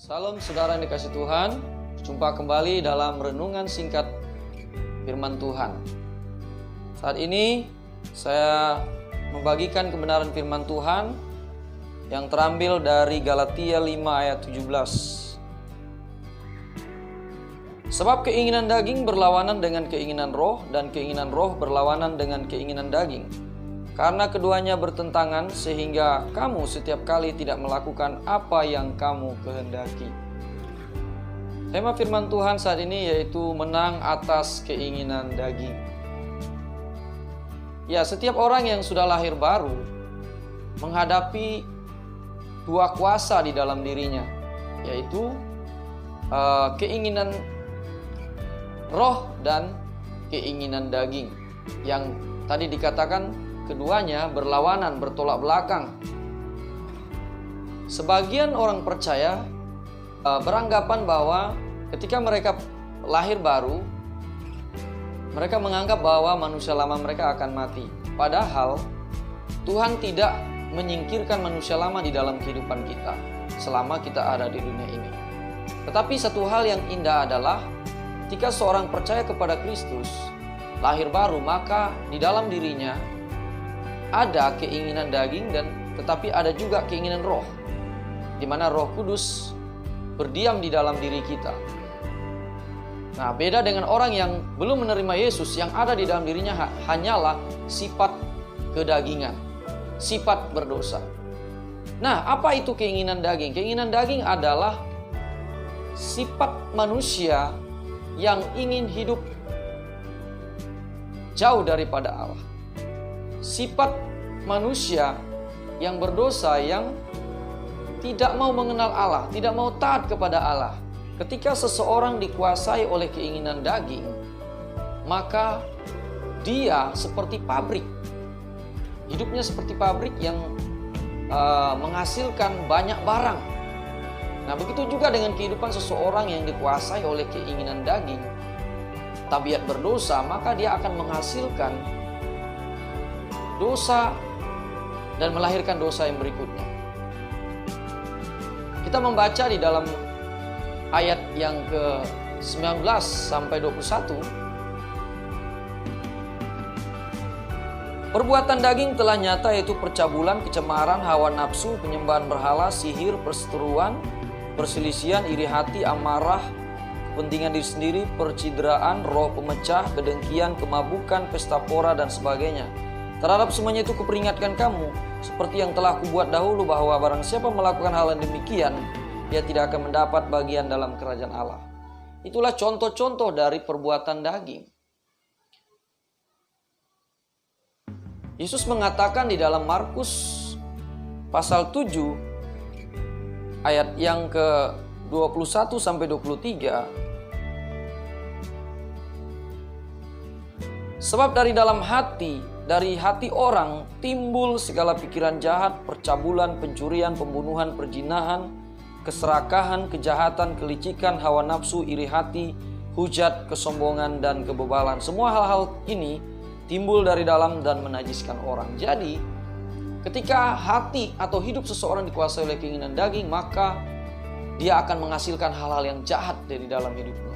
Salam saudara yang dikasih Tuhan. Jumpa kembali dalam renungan singkat firman Tuhan. Saat ini saya membagikan kebenaran firman Tuhan yang terambil dari Galatia 5 ayat 17. Sebab keinginan daging berlawanan dengan keinginan roh, dan keinginan roh berlawanan dengan keinginan daging. Karena keduanya bertentangan, sehingga kamu setiap kali tidak melakukan apa yang kamu kehendaki. Tema firman Tuhan saat ini yaitu menang atas keinginan daging. Ya, setiap orang yang sudah lahir baru menghadapi dua kuasa di dalam dirinya, yaitu keinginan roh dan keinginan daging. Yang tadi dikatakan keduanya berlawanan, bertolak belakang. Sebagian orang percaya beranggapan bahwa ketika mereka lahir baru, mereka menganggap bahwa manusia lama mereka akan mati. Padahal Tuhan tidak menyingkirkan manusia lama di dalam kehidupan kita selama kita ada di dunia ini. Tetapi satu hal yang indah adalah ketika seorang percaya kepada Kristus, lahir baru, maka di dalam dirinya ada keinginan daging dan tetapi ada juga keinginan roh, di mana Roh Kudus berdiam di dalam diri kita. Nah, beda dengan orang yang belum menerima Yesus, yang ada di dalam dirinya hanyalah sifat kedagingan, sifat berdosa. Nah, apa itu keinginan daging? Keinginan daging adalah sifat manusia yang ingin hidup jauh daripada Allah. Sifat manusia yang berdosa, yang tidak mau mengenal Allah, tidak mau taat kepada Allah. Ketika seseorang dikuasai oleh keinginan daging, maka dia seperti pabrik. Hidupnya seperti pabrik yang menghasilkan banyak barang. Nah, begitu juga dengan kehidupan seseorang yang dikuasai oleh keinginan daging, tabiat berdosa, maka dia akan menghasilkan dosa dan melahirkan dosa yang berikutnya. Kita membaca di dalam ayat yang ke-19 sampai 21. Perbuatan daging telah nyata, yaitu percabulan, kecemaran, hawa nafsu, penyembahan berhala, sihir, perseteruan, perselisihan, iri hati, amarah, kepentingan diri sendiri, percideraan, roh pemecah, kedengkian, kemabukan, pesta pora, dan sebagainya. Terhadap semuanya itu kuperingatkan kamu, seperti yang telah kubuat dahulu, bahwa barang siapa melakukan hal yang demikian, dia tidak akan mendapat bagian dalam kerajaan Allah. Itulah contoh-contoh dari perbuatan daging. Yesus mengatakan di dalam Markus pasal 7 ayat yang ke-21 sampai 23. Sebab dari dalam hati, dari hati orang timbul segala pikiran jahat, percabulan, pencurian, pembunuhan, perzinahan, keserakahan, kejahatan, kelicikan, hawa nafsu, iri hati, hujat, kesombongan, dan kebebalan. Semua hal-hal ini timbul dari dalam dan menajiskan orang. Jadi, ketika hati atau hidup seseorang dikuasai oleh keinginan daging, maka dia akan menghasilkan hal-hal yang jahat dari dalam hidupnya.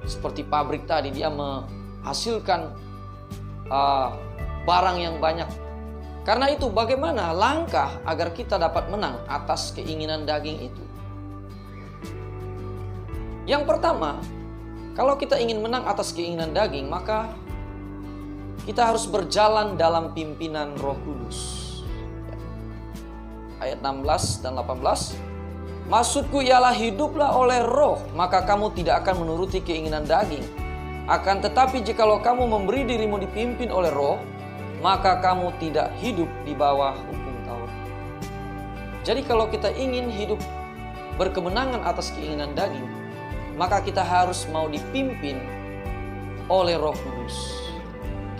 Seperti pabrik tadi, dia menghasilkan barang yang banyak. Karena itu, bagaimana langkah agar kita dapat menang atas keinginan daging itu? Yang pertama, kalau kita ingin menang atas keinginan daging, maka kita harus berjalan dalam pimpinan Roh Kudus. Ayat 16 dan 18. Maksudku ialah hiduplah oleh roh, maka kamu tidak akan menuruti keinginan daging. Akan tetapi jikalau kamu memberi dirimu dipimpin oleh roh, maka kamu tidak hidup di bawah hukum Taurat. Jadi kalau kita ingin hidup berkemenangan atas keinginan daging, maka kita harus mau dipimpin oleh Roh Kudus.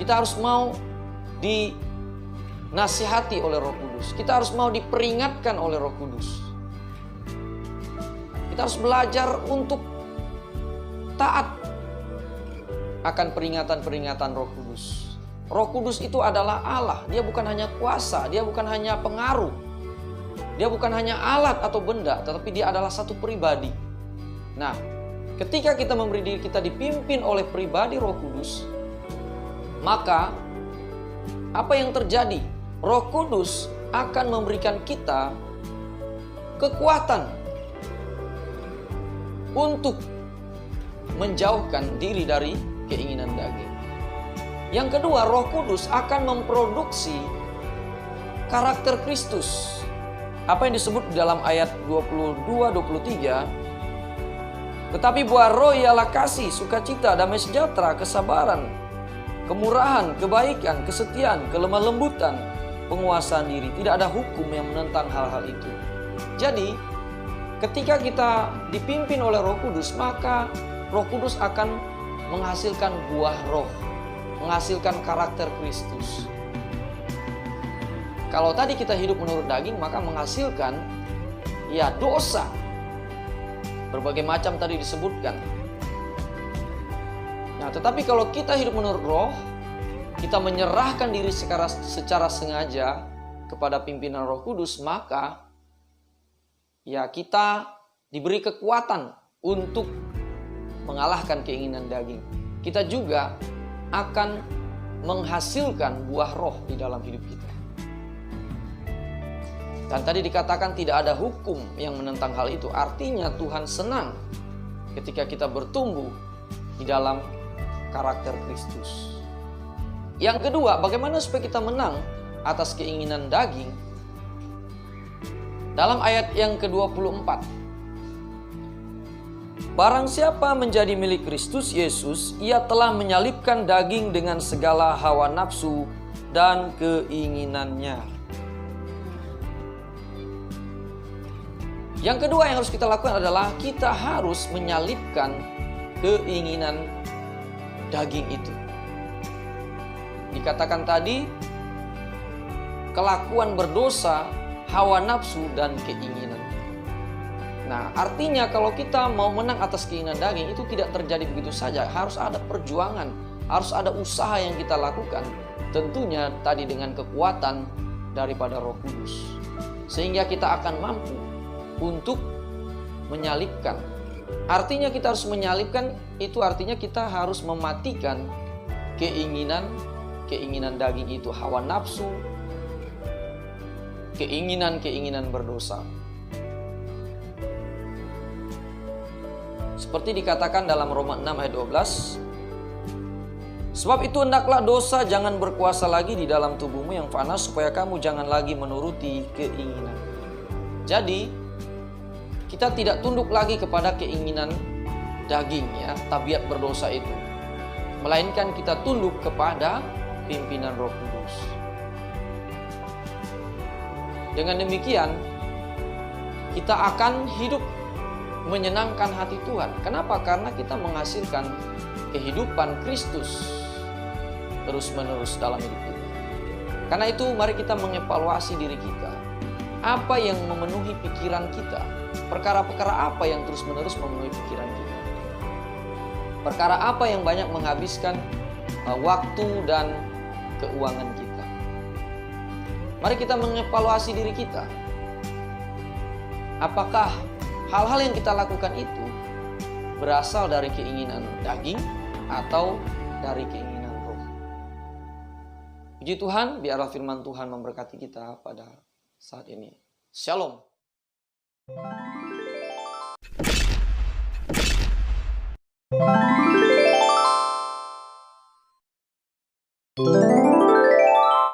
Kita harus mau dinasihati oleh Roh Kudus. Kita harus mau diperingatkan oleh Roh Kudus. Kita harus belajar untuk taat akan peringatan-peringatan Roh Kudus. Roh Kudus itu adalah Allah. Dia bukan hanya kuasa, dia bukan hanya pengaruh. Dia bukan hanya alat atau benda, tetapi dia adalah satu pribadi. Nah, ketika kita memberi diri kita dipimpin oleh pribadi Roh Kudus, maka apa yang terjadi? Roh Kudus akan memberikan kita kekuatan untuk menjauhkan diri dari keinginan daging. Yang kedua, Roh Kudus akan memproduksi karakter Kristus. Apa yang disebut dalam ayat 22-23, tetapi buah roh ialah kasih, sukacita, damai sejahtera, kesabaran, kemurahan, kebaikan, kesetiaan, kelemah lembutan, penguasaan diri. Tidak ada hukum yang menentang hal-hal itu. Jadi, ketika kita dipimpin oleh Roh Kudus, maka Roh Kudus akan menghasilkan buah roh, menghasilkan karakter Kristus. Kalau tadi kita hidup menurut daging, maka menghasilkan dosa. Berbagai macam tadi disebutkan. Nah, tetapi kalau kita hidup menurut roh, kita menyerahkan diri secara sengaja kepada pimpinan Roh Kudus, maka kita diberi kekuatan untuk mengalahkan keinginan daging. Kita juga akan menghasilkan buah roh di dalam hidup kita. Dan tadi dikatakan tidak ada hukum yang menentang hal itu. Artinya Tuhan senang ketika kita bertumbuh di dalam karakter Kristus. Yang kedua, bagaimana supaya kita menang atas keinginan daging? Dalam ayat yang ke-24. Barang siapa menjadi milik Kristus Yesus, ia telah menyalibkan daging dengan segala hawa nafsu dan keinginannya. Yang kedua yang harus kita lakukan adalah kita harus menyalibkan keinginan daging itu. Dikatakan tadi, kelakuan berdosa, hawa nafsu, dan keinginan. Nah, artinya kalau kita mau menang atas keinginan daging, itu tidak terjadi begitu saja. Harus ada perjuangan, harus ada usaha yang kita lakukan. Tentunya tadi dengan kekuatan daripada Roh Kudus. Sehingga kita akan mampu untuk menyalibkan. Artinya kita harus menyalibkan, itu artinya kita harus mematikan keinginan daging itu, hawa nafsu, keinginan berdosa. Seperti dikatakan dalam Roma 6 ayat 12, sebab itu hendaklah dosa jangan berkuasa lagi di dalam tubuhmu yang fana, supaya kamu jangan lagi menuruti keinginan. Jadi kita tidak tunduk lagi kepada keinginan daging, tabiat berdosa itu. Melainkan kita tunduk kepada pimpinan Roh Kudus. Dengan demikian, kita akan hidup menyenangkan hati Tuhan. Kenapa? Karena kita menghasilkan kehidupan Kristus terus-menerus dalam hidup kita. Karena itu mari kita mengevaluasi diri kita. Apa yang memenuhi pikiran kita? Perkara-perkara apa yang terus-menerus memenuhi pikiran kita? Perkara apa yang banyak menghabiskan waktu dan keuangan kita? Mari kita mengevaluasi diri kita. Apakah hal-hal yang kita lakukan itu berasal dari keinginan daging atau dari keinginan roh? Puji Tuhan, biarlah firman Tuhan memberkati kita pada saat ini. Shalom.